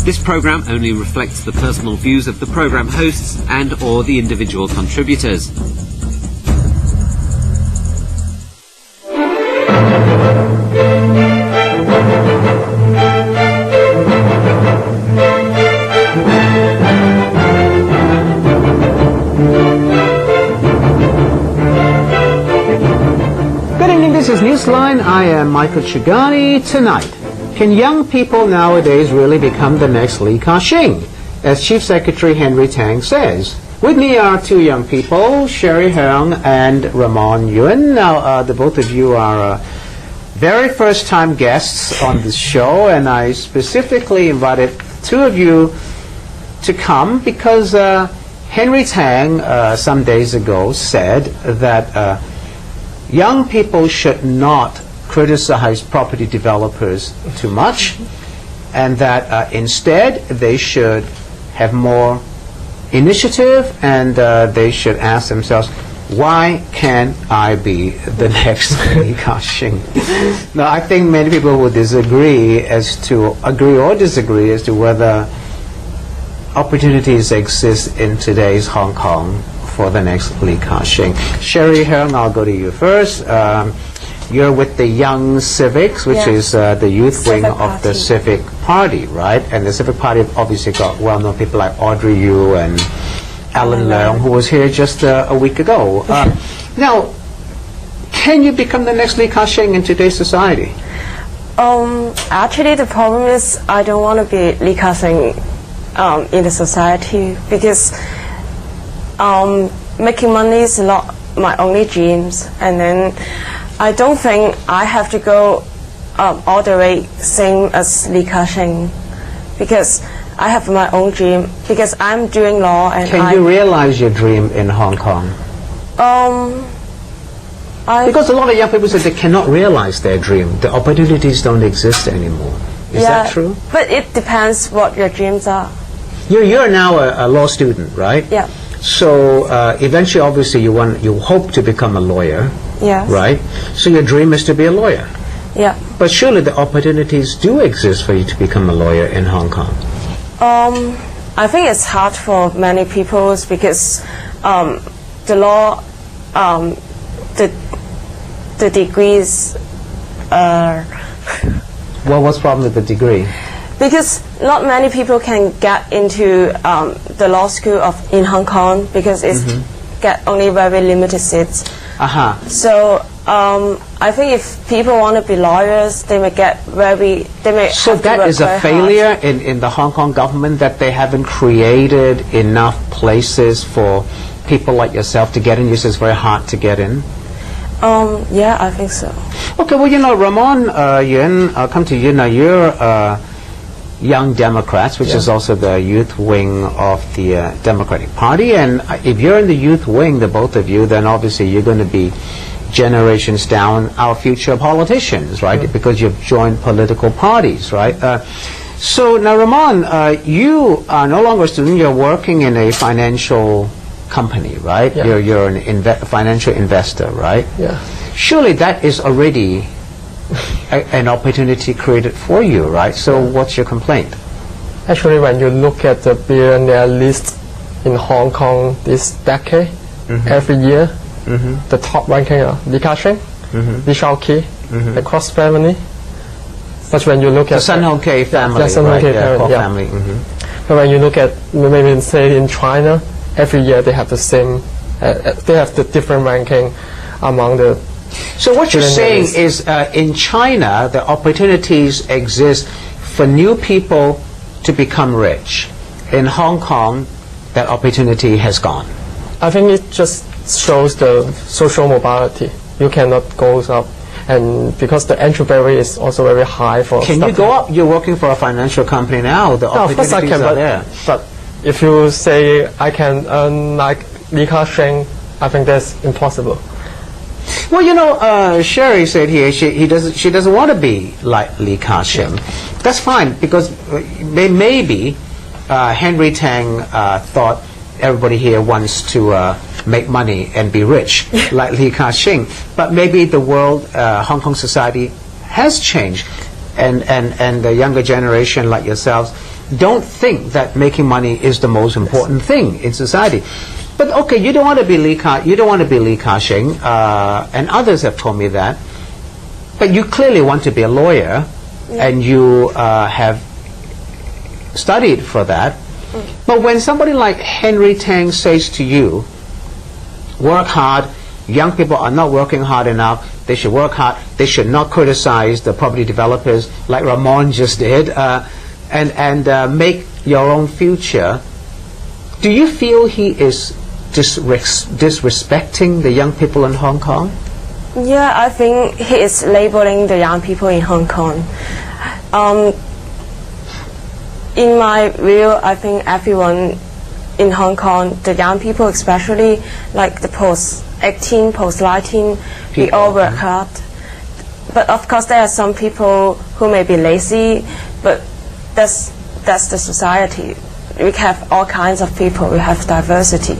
This program only reflects the personal views of the program hosts and or the individual contributors. Good evening, this is Newsline. I am Michael Chugani. Tonight, can young people nowadays really become the next Li Ka-shing? As Chief Secretary Henry Tang says. With me are two young people, Shirry Heung and Ramon Yuen. Now, the both of you are very first-time guests on this show, and I specifically invited two of you to come because Henry Tang some days ago said that young people should not criticize property developers too much, and that instead they should have more initiative, and they should ask themselves, why can't I be the next Li Ka-shing? Now, I think many people will agree or disagree as to whether opportunities exist in today's Hong Kong for the next Li Ka-shing. Shirry Heung, I'll go to you first. You're with the Young Civics, which is the youth wing of the Civic Party, right? And the Civic Party obviously got well-known people like Audrey Yu and Alan Leung, who was here just a week ago. Now, can you become the next Li Ka-shing in today's society? Actually, the problem is I don't want to be Li Ka-shing in the society because making money is not my only dreams, and then I don't think I have to go all the way same as Li Ka-shing because I have my own dream because I'm doing law. And can you realize your dream in Hong Kong? Because a lot of young people say they cannot realize their dream. The opportunities don't exist anymore. Is that true? But it depends what your dreams are. You're now a law student, right? Yeah. So eventually, obviously, you hope to become a lawyer. Yes. Right? So your dream is to be a lawyer. Yeah. But surely the opportunities do exist for you to become a lawyer in Hong Kong. I think it's hard for many people because the law, the degrees are... Well, what's the problem with the degree? Because not many people can get into the law school in HongOng because it's get only very limited seats. So I think if people want to be lawyers, they may get So that is a failure in the Hong Kong government, that they haven't created enough places for people like yourself to get in. You say it's very hard to get in. Yeah, I think so. Okay, well, Ramon, Yuen, I'll come to you now. You're Young Democrats, which is also the youth wing of the Democratic Party, and if you're in the youth wing, the both of you, then obviously you're going to be generations down our future politicians, right? Because you've joined political parties, right? So now, Ramon, you are no longer a student. You're working in a financial company, right? Yeah. You're an financial investor, right? Yeah. Surely that is already an opportunity created for you, right? So what's your complaint? Actually, when you look at the billionaire list in Hong Kong this decade, every year, the top ranking are Li Ka-shing, Li Shaoqi, the Cross family. But when you look at the Sun Hung Kei family, the Sun Hung Kei family. But when you look at maybe say in China, every year they have the same, they have the different ranking among the. So what you're saying is in China, the opportunities exist for new people to become rich. In Hong Kong, that opportunity has gone. I think it just shows the social mobility. You cannot go up, and because the entry barrier is also very high for. Can you go up? You're working for a financial company now. The opportunities of course I can, are there. But if you say I can earn like Li Ka-shing, I think that's impossible. Well, Shirry said here she doesn't want to be like Li Ka-shing. That's fine, because maybe Henry Tang thought everybody here wants to make money and be rich like Li Ka-shing. But maybe the world, Hong Kong society has changed. and the younger generation like yourselves don't think that making money is the most important thing in society. But okay, you don't want to be Li Ka-shing, and others have told me that. But you clearly want to be a lawyer, and you have studied for that. But when somebody like Henry Tang says to you, work hard, young people are not working hard enough, they should work hard, they should not criticize the property developers like Ramon just did, and make your own future, do you feel he is disrespecting the young people in Hong Kong? Yeah, I think he is labeling the young people in Hong Kong. In my view, I think everyone in Hong Kong, the young people especially, like the post-18, post-19, we all work hard. But of course there are some people who may be lazy, but that's the society. We have all kinds of people, we have diversity.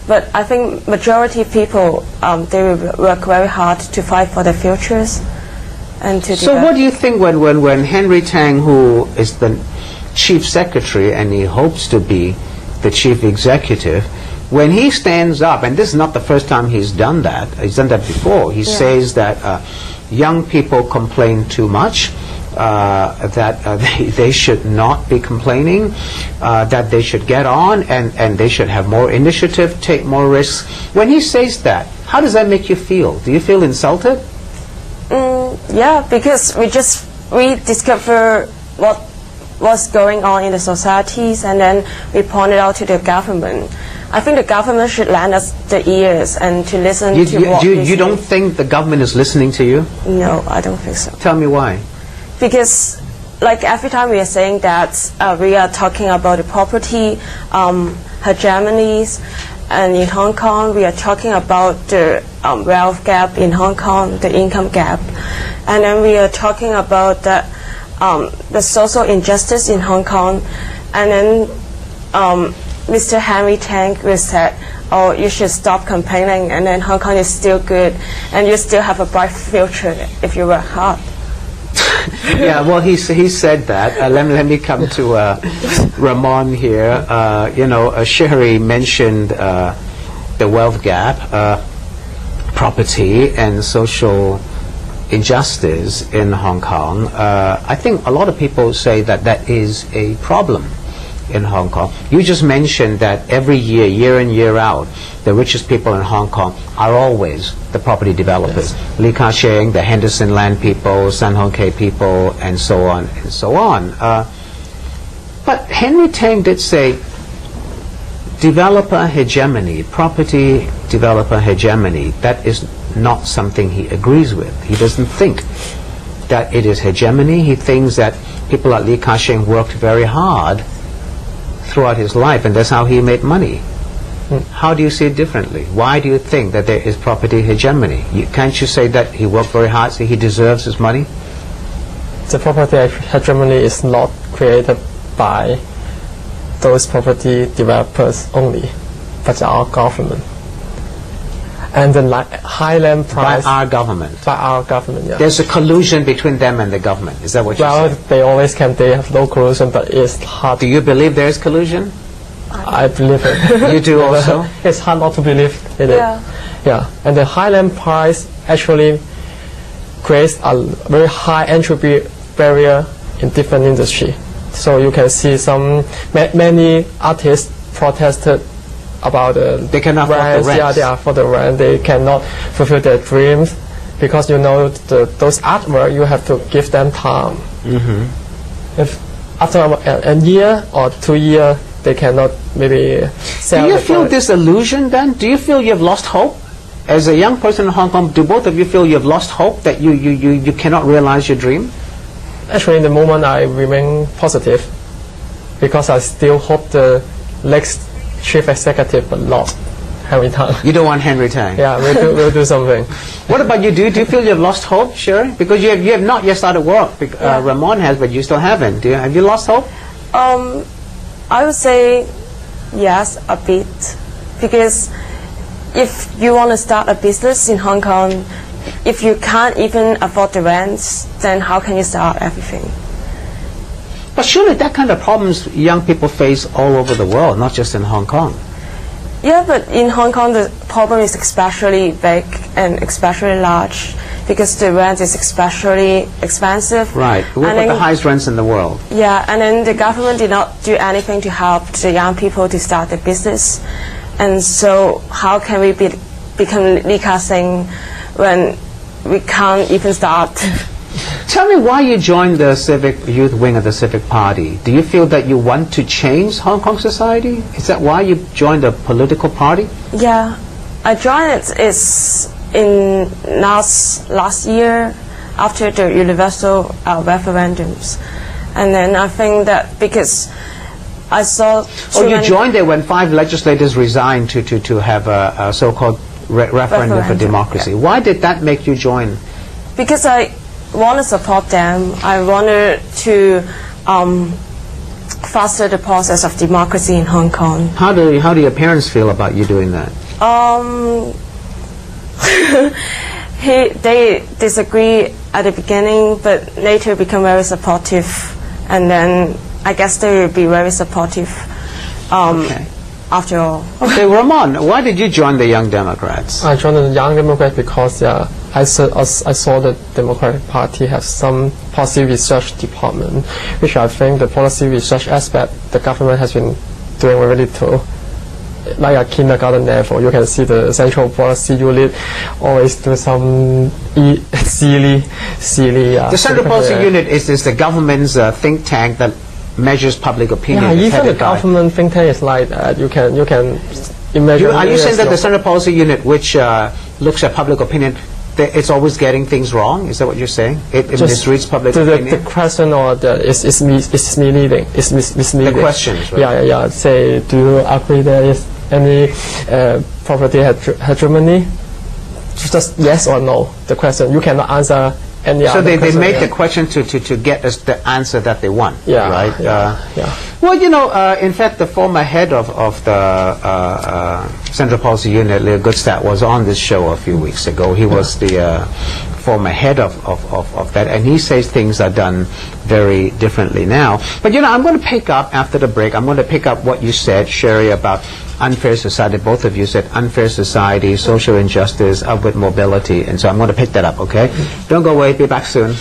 But I think majority of people, they will work very hard to fight for their futures and to So what do you think when Henry Tang, who is the chief secretary and he hopes to be the chief executive, when he stands up, and this is not the first time he's done that before, he says that young people complain too much, that they should not be complaining, that they should get on and they should have more initiative, take more risks. When he says that, how does that make you feel? Do you feel insulted? Yeah, because we discover what's going on in the societies, and then we point it out to the government. I think the government should lend us the ears and to listen to what you don't think the government is listening to you? No, I don't think so. Tell me why. Because like every time we are saying that we are talking about the property hegemonies, and in Hong Kong we are talking about the wealth gap in Hong Kong, the income gap, and then we are talking about the social injustice in Hong Kong, and then Mr. Henry Tang will say, oh, you should stop complaining, and then Hong Kong is still good, and you still have a bright future if you work hard. Yeah, well, he said that. Let me come to Ramon here. Shirry mentioned the wealth gap, property, and social injustice in Hong Kong. I think a lot of people say that is a problem in Hong Kong. You just mentioned that every year, year in, year out, the richest people in Hong Kong are always the property developers. Yes. Li Ka-shing, the Henderson Land people, San Hong Kei people, and so on and so on. But Henry Tang did say developer hegemony, property developer hegemony, that is not something he agrees with. He doesn't think that it is hegemony. He thinks that people like Li Ka-shing worked very hard throughout his life, and that's how he made money. How do you see it differently? Why do you think that there is property hegemony? Can't you say that he worked very hard, so he deserves his money? The property hegemony is not created by those property developers only, but our government. And the high land price... By our government? By our government, yeah. There's a collusion between them and the government. Is that what you say? Well, they always can. They have no collusion, but it's hard. Do you believe there is collusion? I believe it. You do also? It's hard not to believe in it. Yeah. And the high land price actually creates a very high entry barrier in different industry. So you can see many artists protested about they cannot afford the rent. Yeah, they are for the rent. They cannot fulfill their dreams because those artwork you have to give them time. If after a year or 2 years they cannot maybe sell. Do you feel disillusioned then? Do you feel you've lost hope? As a young person in Hong Kong, do both of you feel you've lost hope, that you cannot realize your dream? Actually, in the moment I remain positive because I still hope the next chief executive will not Henry Tang. You don't want Henry Tang? Yeah, we'll do something. What about you? Do you feel you've lost hope, Shirry? Because you have not yet started work. Ramon has, but you still haven't. Have you lost hope? I would say yes, a bit. Because if you want to start a business in Hong Kong, if you can't even afford the rents, then how can you start everything? But surely that kind of problems young people face all over the world, not just in Hong Kong. Yeah, but in Hong Kong the problem is especially big and especially large because the rent is especially expensive. Right. We've got the highest rents in the world. Yeah, and then the government did not do anything to help the young people to start the business. And so how can we become Lee Ka-shing when we can't even start? Tell me why you joined the Civic Youth Wing of the Civic Party. Do you feel that you want to change Hong Kong society? Is that why you joined a political party? Yeah, I joined it in last year after the universal referendums. And then I think that because I saw... Oh, you joined there when 5 legislators resigned to have a so-called referendum for democracy. Yeah. Why did that make you join? Because I want to support them. I wanted to foster the process of democracy in Hong Kong. How do your parents feel about you doing that? They disagree at the beginning, but later become very supportive, and then I guess they will be very supportive after all. Okay, Ramon, why did you join the Young Democrats? I joined the Young Democrats because I saw the Democratic Party has some policy research department, which I think the policy research aspect the government has been doing very little. Like a kindergarten level, you can see the central policy unit always do some silly. The central policy unit is the government's think tank that measures public opinion. Yeah, even the government think tank is like that. You can imagine. Are you saying that the central policy unit, which looks at public opinion, it's always getting things wrong? Is that what you're saying? It misreads public opinion? The question is misleading. It's misleading. The questions, right? Yeah. Say, do you agree there is any property hegemony? Just yes or no. The question. You cannot answer any so other question. So they made the question to get us the answer that they want, right? Yeah. Well, in fact, the former head of the Central Policy Unit, Leo Goodstadt, was on this show a few weeks ago. He was the former head of that, and he says things are done very differently now. But, I'm going to pick up, after the break, I'm going to pick up what you said, Shirry, about unfair society. Both of you said unfair society, social injustice, upward mobility, and so I'm going to pick that up, okay? Don't go away. Be back soon.